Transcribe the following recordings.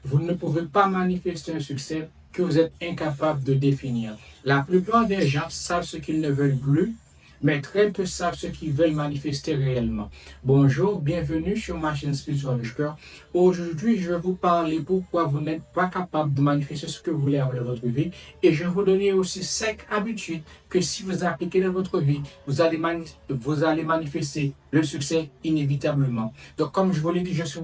vous ne pouvez pas manifester un succès que vous êtes incapable de définir. La plupart des gens savent ce qu'ils ne veulent plus, mais très peu savent ce qu'ils veulent manifester réellement. Bonjour, bienvenue sur ma chaîne Spiritual Whisper. Aujourd'hui, je vais vous parler pourquoi vous n'êtes pas capable de manifester ce que vous voulez avoir dans votre vie, et je vais vous donner aussi 5 habitudes que si vous appliquez dans votre vie, vous allez manifester le succès inévitablement. Donc, comme je vous l'ai dit, je suis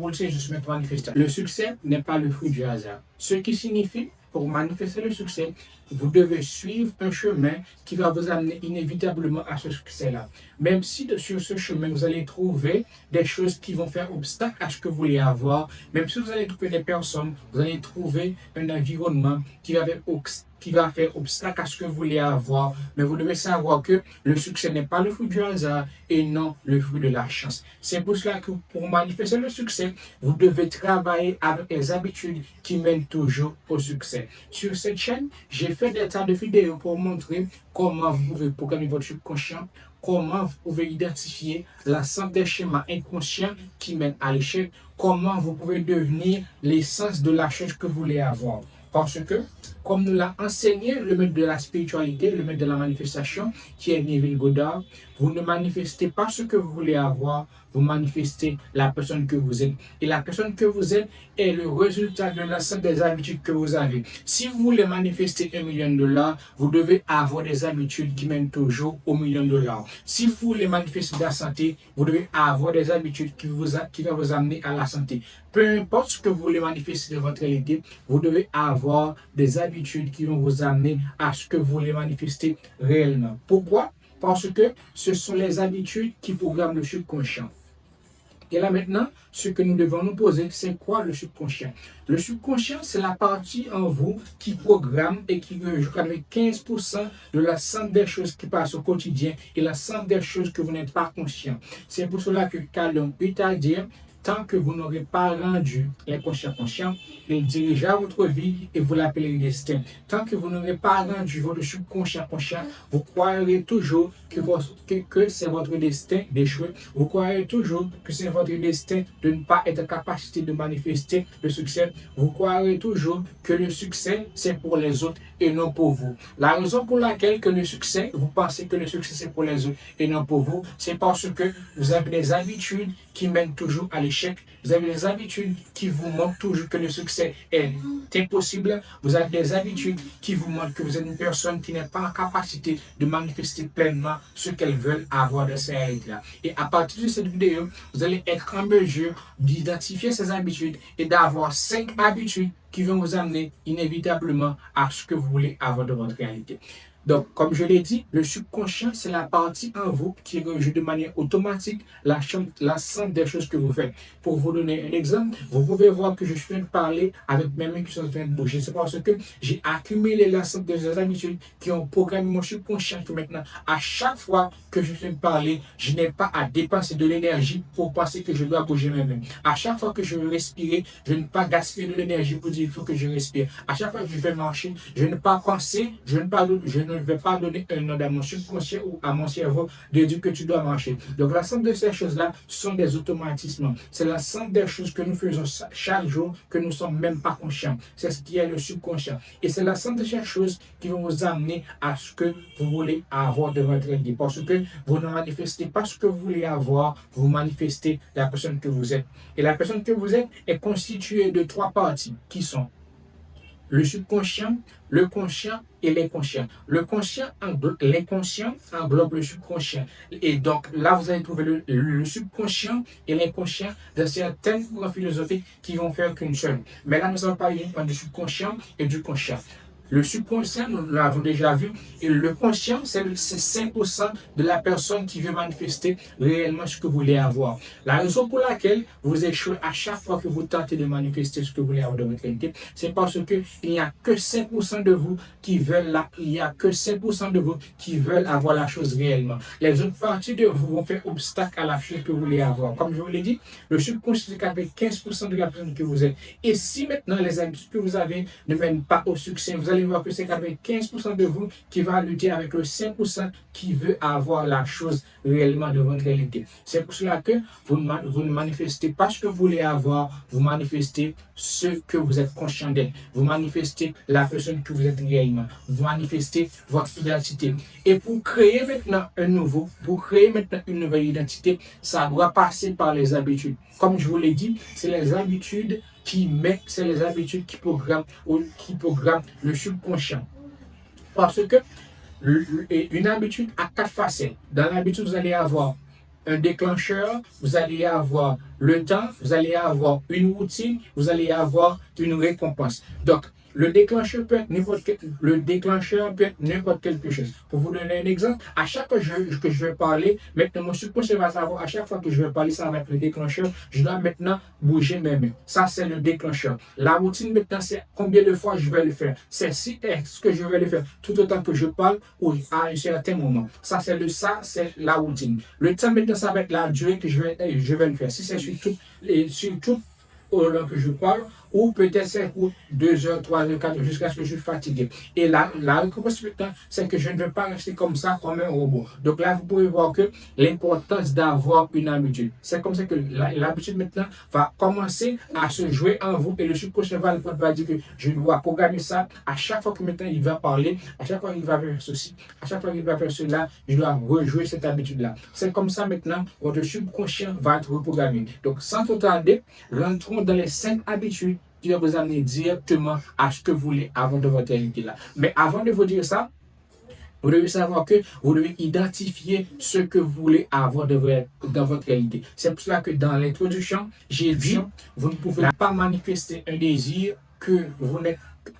manifesteur. Le succès n'est pas le fruit du hasard. Ce qui signifie, pour manifester le succès, vous devez suivre un chemin qui va vous amener inévitablement à ce succès-là. Même si sur ce chemin, vous allez trouver des choses qui vont faire obstacle à ce que vous voulez avoir, même si vous allez trouver des personnes, vous allez trouver un environnement qui va faire obstacle à ce que vous voulez avoir, mais vous devez savoir que le succès n'est pas le fruit du hasard et non le fruit de la chance. C'est pour cela que pour manifester le succès, vous devez travailler avec les habitudes qui mènent toujours au succès. Sur cette chaîne, j'ai fait des tas de vidéos pour montrer comment vous pouvez programmer votre subconscient, comment vous pouvez identifier l'ensemble des schémas inconscients qui mènent à l'échec, comment vous pouvez devenir l'essence de la chose que vous voulez avoir. Parce que, comme nous l'a enseigné le maître de la spiritualité, le maître de la manifestation, qui est Neville Goddard, vous ne manifestez pas ce que vous voulez avoir, vous manifestez la personne que vous êtes. Et la personne que vous êtes est le résultat de l'ensemble des habitudes que vous avez. Si vous voulez manifester $1 million, vous devez avoir des habitudes qui mènent toujours au $1 million. Si vous voulez manifester de la santé, vous devez avoir des habitudes qui vont vous amener à la santé. Peu importe ce que vous voulez manifester de votre réalité, vous devez avoir des habitudes qui vont vous amener à ce que vous voulez manifester réellement. Pourquoi? Parce que ce sont les habitudes qui programment le subconscient. Et là maintenant, ce que nous devons nous poser, c'est quoi le subconscient? Le subconscient, c'est la partie en vous qui programme et qui joue avec 15% de la somme des choses qui passent au quotidien et la somme des choses que vous n'êtes pas conscient. C'est pour cela que Calum peut dire, tant que vous n'aurez pas rendu l'inconscient conscient, il dirigera votre vie et vous l'appelez le destin. Tant que vous n'aurez pas rendu votre subconscient conscient, vous croirez toujours que c'est votre destin d'échouer. Vous croirez toujours que c'est votre destin de ne pas être en capacité de manifester le succès. Vous croirez toujours que le succès, c'est pour les autres et non pour vous. La raison pour laquelle vous pensez que le succès, c'est pour les autres et non pour vous, c'est parce que vous avez des habitudes qui mènent toujours à l'échec. Vous avez des habitudes qui vous montrent toujours que le succès est impossible. Vous avez des habitudes qui vous montrent que vous êtes une personne qui n'est pas en capacité de manifester pleinement ce qu'elles veulent avoir de ces réalités-là. Et à partir de cette vidéo, vous allez être en mesure d'identifier ces habitudes et d'avoir 5 habitudes qui vont vous amener inévitablement à ce que vous voulez avoir de votre réalité. Donc, comme je l'ai dit, le subconscient, c'est la partie en vous qui rejoue de manière automatique la somme des choses que vous faites. Pour vous donner un exemple, vous pouvez voir que je suis en train de parler avec mes mains qui sont en train de bouger. C'est parce que j'ai accumulé l'ensemble des habitudes qui ont programmé mon subconscient que maintenant, à chaque fois que je suis en train de parler, je n'ai pas à dépenser de l'énergie pour penser que je dois bouger mes mains. À chaque fois que je veux respirer, je ne vais pas gaspiller de l'énergie pour dire qu'il faut que je respire. À chaque fois que je vais marcher, je ne vais pas penser, je ne vais pas donner un ordre à mon subconscient ou à mon cerveau de dire que tu dois marcher. Donc l'ensemble de ces choses-là sont des automatismes. C'est l'ensemble des choses que nous faisons chaque jour que nous ne sommes même pas conscients. C'est ce qui est le subconscient. Et c'est l'ensemble de ces choses qui vont vous amener à ce que vous voulez avoir de votre vie. Parce que vous ne manifestez pas ce que vous voulez avoir, vous manifestez la personne que vous êtes. Et la personne que vous êtes est constituée de 3 parties qui sont le subconscient, le conscient et l'inconscient. L'inconscient englobe le subconscient. Et donc là, vous allez trouver le subconscient et l'inconscient dans certaines courants philosophiques qui vont faire qu'une seule. Mais là, nous allons parler du subconscient et du conscient. Le subconscient, nous l'avons déjà vu, et le conscient, c'est 5% de la personne qui veut manifester réellement ce que vous voulez avoir. La raison pour laquelle vous échouez à chaque fois que vous tentez de manifester ce que vous voulez avoir dans votre réalité, c'est parce qu'il n'y a que 5% de vous qui veulent avoir la chose réellement. Les autres parties de vous vont faire obstacle à la chose que vous voulez avoir. Comme je vous l'ai dit, le subconscient, c'est qu'avec 15% de la personne que vous êtes. Et si maintenant les habitudes que vous avez ne mènent pas au succès, vous allez voir que c'est 95% de vous qui va lutter avec le 5% qui veut avoir la chose réellement de votre réalité. C'est pour cela que vous ne manifestez pas ce que vous voulez avoir, vous manifestez ce que vous êtes conscient d'être. Vous manifestez la personne que vous êtes réellement. Vous manifestez votre identité. Et pour créer maintenant une nouvelle identité, ça doit passer par les habitudes. Comme je vous l'ai dit, c'est les habitudes qui programment le subconscient. Parce que une habitude a 4 facettes. Dans l'habitude, vous allez avoir un déclencheur, vous allez avoir le temps, vous allez avoir une routine, vous allez avoir une récompense. Donc, le déclencheur peut être n'importe quelque chose. Pour vous donner un exemple, à chaque fois que je vais parler, maintenant mon subconscient va savoir, à chaque fois que je vais parler, ça va être le déclencheur. Je dois maintenant bouger mes mains. Ça, c'est le déclencheur. La routine maintenant, c'est combien de fois je vais le faire. C'est si est-ce que je vais le faire tout autant que je parle ou à un certain moment. Ça, c'est la routine. Le temps maintenant, ça va être la durée que je vais le faire. Si c'est sur tout au long que je parle, ou peut-être c'est pour 2 heures, 3 heures, 4 heures, jusqu'à ce que je suis fatigué. Et la récompense maintenant, c'est que je ne veux pas rester comme ça, comme un robot. Donc là, vous pouvez voir que l'importance d'avoir une habitude. C'est comme ça que l'habitude maintenant va commencer à se jouer en vous et le subconscient va dire que je dois programmer ça. À chaque fois que maintenant il va parler, à chaque fois qu'il va faire ceci, à chaque fois qu'il va faire cela, je dois rejouer cette habitude-là. C'est comme ça maintenant, votre subconscient va être reprogrammé. Donc sans trop tarder, rentrons dans les 5 habitudes qui va vous amener directement à ce que vous voulez avoir de votre réalité là. Mais avant de vous dire ça, vous devez savoir que vous devez identifier ce que vous voulez avoir dans votre réalité. C'est pour cela que dans l'introduction, j'ai dit, vous ne pouvez pas manifester un désir que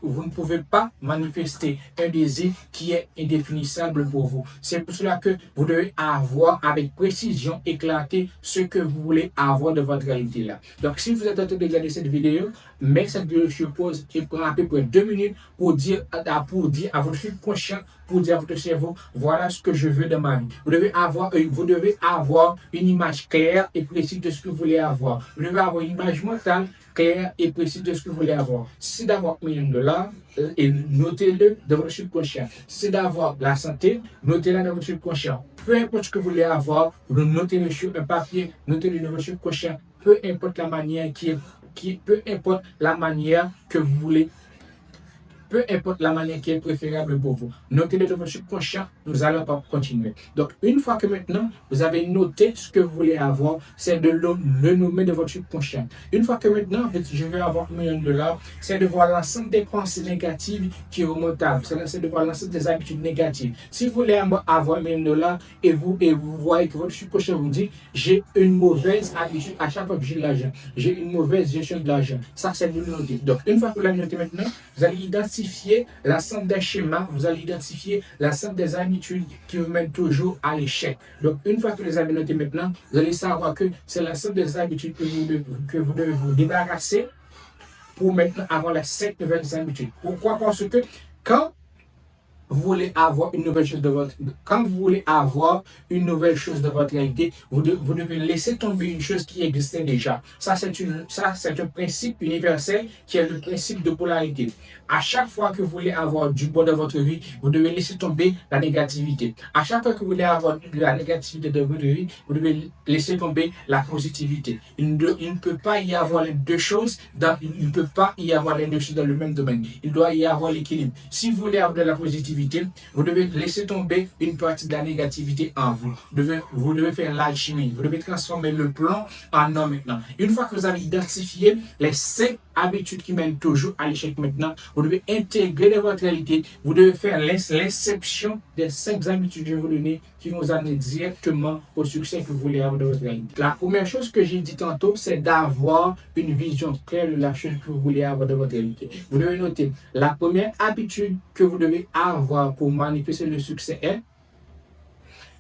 vous ne pouvez pas manifester un désir qui est indéfinissable pour vous. C'est pour cela que vous devez avoir avec précision éclaté ce que vous voulez avoir de votre réalité là. Donc si vous êtes en train de regarder cette vidéo, mais cette vidéo je pose qui prend à peu près 2 minutes pour dire à votre subconscient, pour dire à votre cerveau, voilà ce que je veux de ma vie. Vous devez avoir une image claire et précise de ce que vous voulez avoir. Vous devez avoir une image mentale claire et précise de ce que vous voulez avoir. Si c'est d'avoir $1 million, et notez-le dans votre subconscient. Si c'est d'avoir la santé, notez-la dans votre subconscient. Peu importe ce que vous voulez avoir, notez-le sur un papier, notez-le dans votre subconscient. Peu importe la manière peu importe la manière que vous voulez, peu importe la manière qui est préférable pour vous. Notez-le dans votre subconscient, nous allons pas continuer. Donc, une fois que maintenant, vous avez noté ce que vous voulez avoir, c'est de le nommer dans votre subconscient. Une fois que maintenant, je vais avoir $1 million, c'est de voir l'ensemble des pensées négatives qui remontent à vous. C'est de voir l'ensemble des habitudes négatives. Si vous voulez avoir $1 million et vous voyez que votre subconscient vous dit, j'ai une mauvaise habitude à chaque fois que j'ai de l'argent. J'ai une mauvaise gestion de l'argent. Ça, c'est de le noter. Donc, une fois que vous l'avez noté maintenant, vous allez identifier l'ensemble des schémas, vous allez identifier l'ensemble des habitudes qui vous mènent toujours à l'échec. Donc, une fois que vous les avez notés maintenant, vous allez savoir que c'est l'ensemble des habitudes que vous devez vous débarrasser pour maintenant avoir les 5 nouvelles habitudes. Pourquoi? Parce que quand vous voulez avoir une nouvelle chose de votre réalité, vous devez laisser tomber une chose qui existait déjà. Ça, c'est un principe universel qui est le principe de polarité. À chaque fois que vous voulez avoir du bon dans votre vie, vous devez laisser tomber la négativité. À chaque fois que vous voulez avoir de la négativité dans votre vie, vous devez laisser tomber la positivité. Il ne peut pas y avoir les deux choses dans le même domaine. Il doit y avoir l'équilibre. Si vous voulez avoir de la positivité, vous devez laisser tomber une partie de la négativité en vous. Vous devez faire l'alchimie. Vous devez transformer le plomb en or maintenant. Une fois que vous avez identifié les 5 habitudes qui mènent toujours à l'échec maintenant, vous devez intégrer dans votre réalité. Vous devez faire l'inception des 5 habitudes que je vais vous donner qui vont vous amener directement au succès que vous voulez avoir dans votre réalité. La première chose que j'ai dit tantôt, c'est d'avoir une vision claire de la chose que vous voulez avoir dans votre réalité. Vous devez noter, la première habitude que vous devez avoir pour manifester le succès est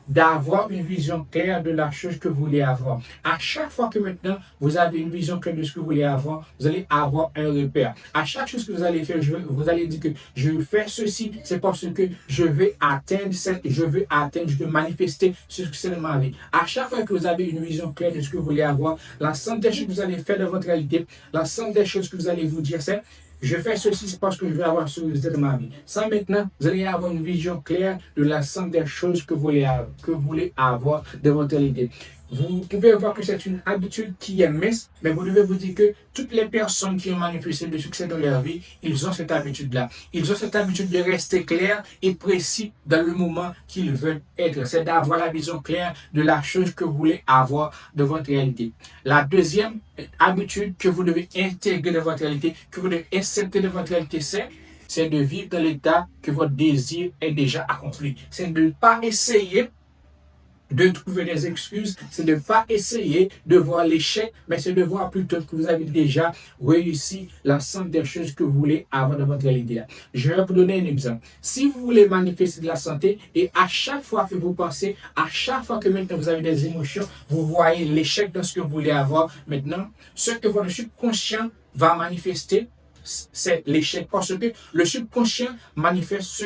d'avoir une vision claire de la chose que vous voulez avoir. À chaque fois que maintenant vous avez une vision claire de ce que vous voulez avoir, vous allez avoir un repère. À chaque chose que vous allez faire, vous allez dire que je veux faire ceci, c'est parce que je veux manifester ce succès de ma vie. À chaque fois que vous avez une vision claire de ce que vous voulez avoir, l'ensemble des choses que vous allez faire dans votre réalité, l'ensemble des choses que vous allez vous dire, c'est je fais ceci, c'est parce que je veux avoir ce résultat de ma vie. Ça, maintenant, vous allez avoir une vision claire de l'ensemble des choses que vous voulez avoir de votre réalité. Vous pouvez voir que c'est une habitude qui est mince, mais vous devez vous dire que toutes les personnes qui ont manifesté le succès dans leur vie, ils ont cette habitude-là. Ils ont cette habitude de rester clairs et précis dans le moment qu'ils veulent être. C'est d'avoir la vision claire de la chose que vous voulez avoir de votre réalité. La deuxième habitude que vous devez intégrer dans votre réalité, que vous devez accepter de votre réalité, c'est de vivre dans l'état que votre désir est déjà accompli. C'est de ne pas essayer de trouver des excuses, c'est de ne pas essayer de voir l'échec, mais c'est de voir plutôt que vous avez déjà réussi l'ensemble des choses que vous voulez avoir dans votre réalité. Je vais vous donner un exemple. Si vous voulez manifester de la santé et à chaque fois que vous pensez, à chaque fois que maintenant vous avez des émotions, vous voyez l'échec dans ce que vous voulez avoir, maintenant, ce que votre subconscient va manifester, c'est l'échec parce que le subconscient manifeste ce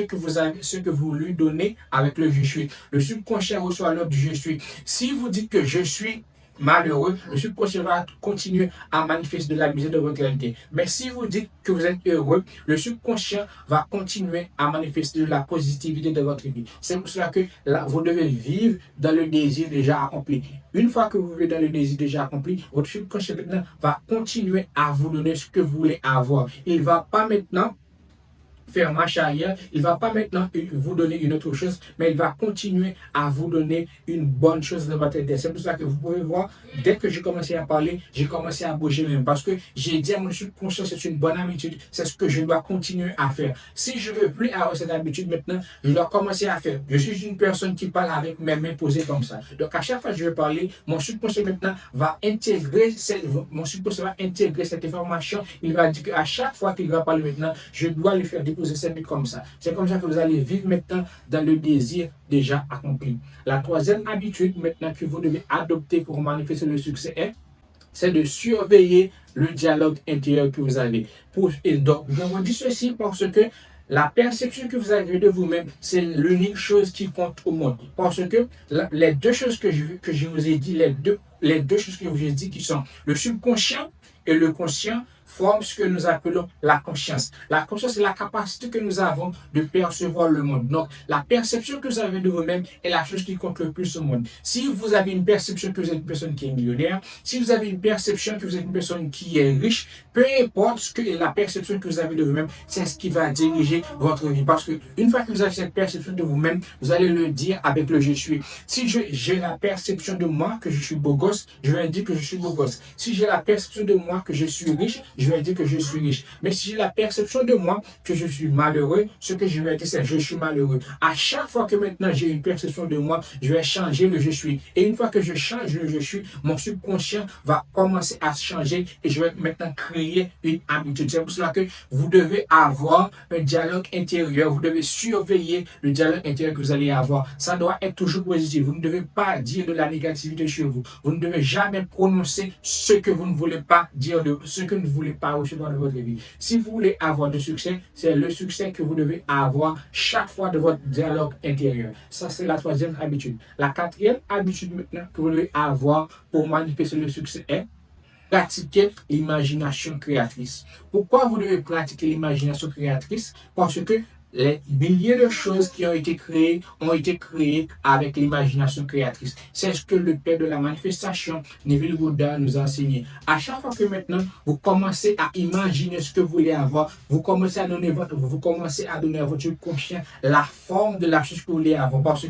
que vous lui donnez avec le je suis. Le subconscient reçoit l'ordre du je suis. Si vous dites que je suis malheureux, le subconscient va continuer à manifester de la misère de votre réalité. Mais si vous dites que vous êtes heureux, le subconscient va continuer à manifester de la positivité de votre vie. C'est pour cela que là, vous devez vivre dans le désir déjà accompli. Une fois que vous vivez dans le désir déjà accompli, votre subconscient maintenant va continuer à vous donner ce que vous voulez avoir. Il ne va pas maintenant faire marche arrière, il ne va pas maintenant vous donner une autre chose, mais il va continuer à vous donner une bonne chose de votre tête. C'est pour ça que vous pouvez voir, dès que j'ai commencé à parler, j'ai commencé à bouger même, parce que j'ai dit à mon subconscient, c'est une bonne habitude, c'est ce que je dois continuer à faire. Si je ne veux plus avoir cette habitude maintenant, je dois commencer à faire. Je suis une personne qui parle avec mes mains posées comme ça. Donc à chaque fois que je vais parler, mon subconscient maintenant va intégrer cette information. Il va dire qu'à chaque fois qu'il va parler maintenant, je dois lui faire déposer ses mains comme ça. C'est comme ça que vous allez vivre maintenant dans le désir déjà accompli. La troisième habitude maintenant que vous devez adopter pour manifester le succès c'est de surveiller le dialogue intérieur que vous avez. Et donc, je vous dis ceci parce que la perception que vous avez de vous-même, c'est l'unique chose qui compte au monde. Parce que les deux choses que je vous ai dit, les deux choses que je vous ai dit qui sont le subconscient et le conscient, forment ce que nous appelons la conscience. La conscience, c'est la capacité que nous avons de percevoir le monde. Donc, la perception que vous avez de vous-même est la chose qui compte le plus au monde. Si vous avez une perception que vous êtes une personne qui est millionnaire, si vous avez une perception que vous êtes une personne qui est riche, peu importe ce que la perception que vous avez de vous-même, c'est ce qui va diriger votre vie. Parce que une fois que vous avez cette perception de vous-même, vous allez le dire avec le je suis. Si j'ai la perception de moi que je suis beau gosse, je vais dire que je suis beau gosse. Si j'ai la perception de moi que je suis riche, je vais dire que je suis riche. Mais si j'ai la perception de moi que je suis malheureux, ce que je vais dire, c'est je suis malheureux. À chaque fois que maintenant j'ai une perception de moi, je vais changer le je suis. Et une fois que je change le je suis, mon subconscient va commencer à changer et je vais maintenant créer une habitude. C'est pour cela que vous devez avoir un dialogue intérieur. Vous devez surveiller le dialogue intérieur que vous allez avoir. Ça doit être toujours positif. Vous ne devez pas dire de la négativité chez vous. Vous ne devez jamais prononcer ce que vous ne voulez pas dire, ce que vous ne voulez pas recevoir de votre vie. Si vous voulez avoir du succès, c'est le succès que vous devez avoir chaque fois de votre dialogue intérieur. Ça, c'est la troisième habitude. La quatrième habitude maintenant que vous devez avoir pour manifester le succès est pratiquer l'imagination créatrice. Pourquoi vous devez pratiquer l'imagination créatrice? Parce que les milliers de choses qui ont été créées avec l'imagination créatrice. C'est ce que le père de la manifestation, Neville Goddard, nous a enseigné. À chaque fois que maintenant vous commencez à imaginer ce que vous voulez avoir, vous commencez à donner à votre subconscient la forme de la chose que vous voulez avoir. Parce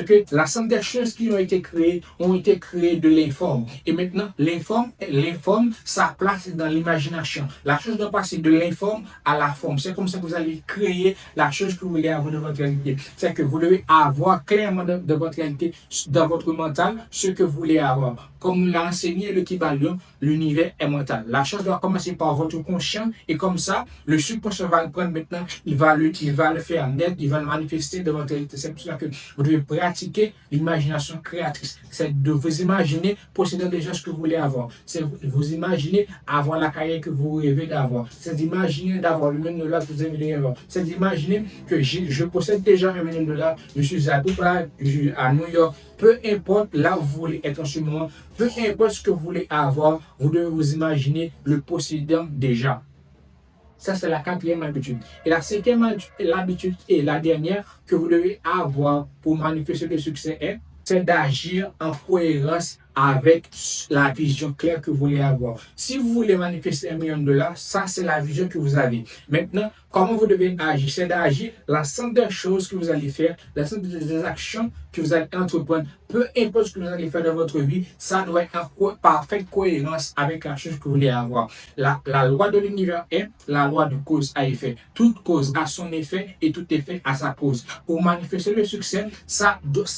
que l'ensemble des choses qui ont été créées de l'informe. Et maintenant, l'informe, sa place est dans l'imagination. La chose doit passer de l'informe à la forme. C'est comme ça que vous allez créer la chose que vous voulez avoir dans votre réalité. C'est que vous devez avoir clairement dans votre réalité, dans votre mental, ce que vous voulez avoir. Comme l'a enseigné le Kybalion, l'univers est mental. La chose doit commencer par votre conscient et comme ça, le subconscient va le prendre maintenant, il va le faire naître, il va le manifester dans votre réalité. C'est pour cela que vous devez pratiquer l'imagination créatrice. C'est de vous imaginer posséder déjà ce que vous voulez avoir. C'est de vous imaginer avoir la carrière que vous rêvez d'avoir. C'est d'imaginer d'avoir le million de dollars que vous aimeriez avoir. C'est d'imaginer que je possède déjà $1 million, je suis à Dubaï, je suis à New York. Peu importe là où vous voulez être en ce moment, peu importe ce que vous voulez avoir, vous devez vous imaginer le possédant déjà. Ça, c'est la quatrième habitude. Et la cinquième habitude et la dernière que vous devez avoir pour manifester le succès c'est d'agir en cohérence avec la vision claire que vous voulez avoir. Si vous voulez manifester $1 million, ça c'est la vision que vous avez. Maintenant, comment vous devez agir? C'est d'agir l'ensemble des choses que vous allez faire, l'ensemble des actions que vous allez entreprendre, peu importe ce que vous allez faire dans votre vie, ça doit être en parfaite cohérence avec la chose que vous voulez avoir. La loi de l'univers est la loi de cause à effet. Toute cause a son effet et tout effet a sa cause. Pour manifester le succès,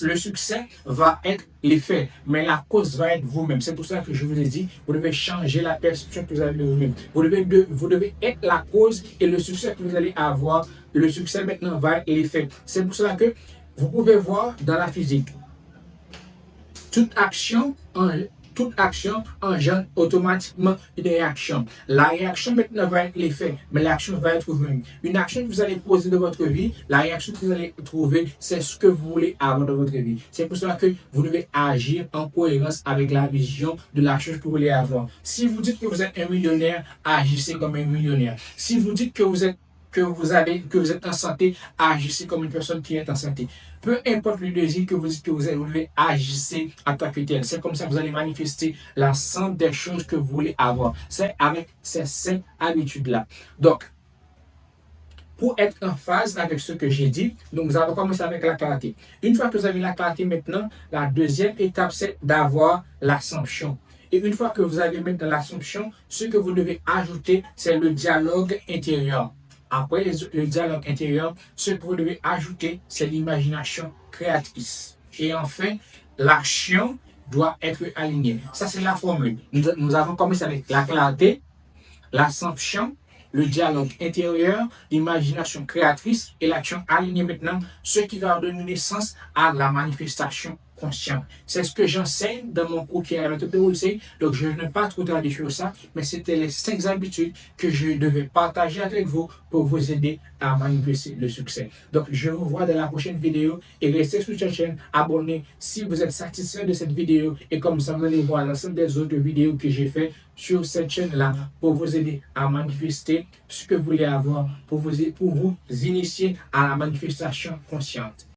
le succès va être l'effet, mais la cause va être vous-même. C'est pour ça que je vous ai dit, vous devez changer la perception que vous avez de vous-même. Vous devez être la cause et le succès que vous allez avoir, le succès maintenant va être l'effet. C'est pour cela que vous pouvez voir dans la physique, toute action engendre automatiquement une réaction. La réaction maintenant va être l'effet, mais l'action va être vous-même. Une action que vous allez poser dans votre vie, la réaction que vous allez trouver, c'est ce que vous voulez avoir dans votre vie. C'est pour cela que vous devez agir en cohérence avec la vision de la chose que vous voulez avoir. Si vous dites que vous êtes un millionnaire, agissez comme un millionnaire. Si vous dites que vous êtes en santé, agissez comme une personne qui est en santé. Peu importe le désir que vous dites que vous avez, agissez en tant que tel. C'est comme ça que vous allez manifester l'ensemble des choses que vous voulez avoir. C'est avec ces 5 habitudes-là. Donc, pour être en phase avec ce que j'ai dit, donc nous allons commencer avec la clarté. Une fois que vous avez la clarté maintenant, la deuxième étape, c'est d'avoir l'assomption. Et une fois que vous avez maintenant l'assomption, ce que vous devez ajouter, c'est le dialogue intérieur. Après le dialogue intérieur, ce que vous devez ajouter, c'est l'imagination créatrice. Et enfin, l'action doit être alignée. Ça, c'est la formule. Nous avons commencé avec la clarté, l'assomption, le dialogue intérieur, l'imagination créatrice et l'action alignée maintenant, ce qui va donner naissance à la manifestation consciente. C'est ce que j'enseigne dans mon cours qui est à l'entreprise. Donc, je ne vais pas trop tarder sur ça, mais c'était les 5 habitudes que je devais partager avec vous pour vous aider à manifester le succès. Donc, je vous vois dans la prochaine vidéo et restez sur cette chaîne, abonnez si vous êtes satisfait de cette vidéo et comme ça, vous allez voir l'ensemble des autres vidéos que j'ai fait sur cette chaîne-là pour vous aider à manifester ce que vous voulez avoir, pour vous initier à la manifestation consciente.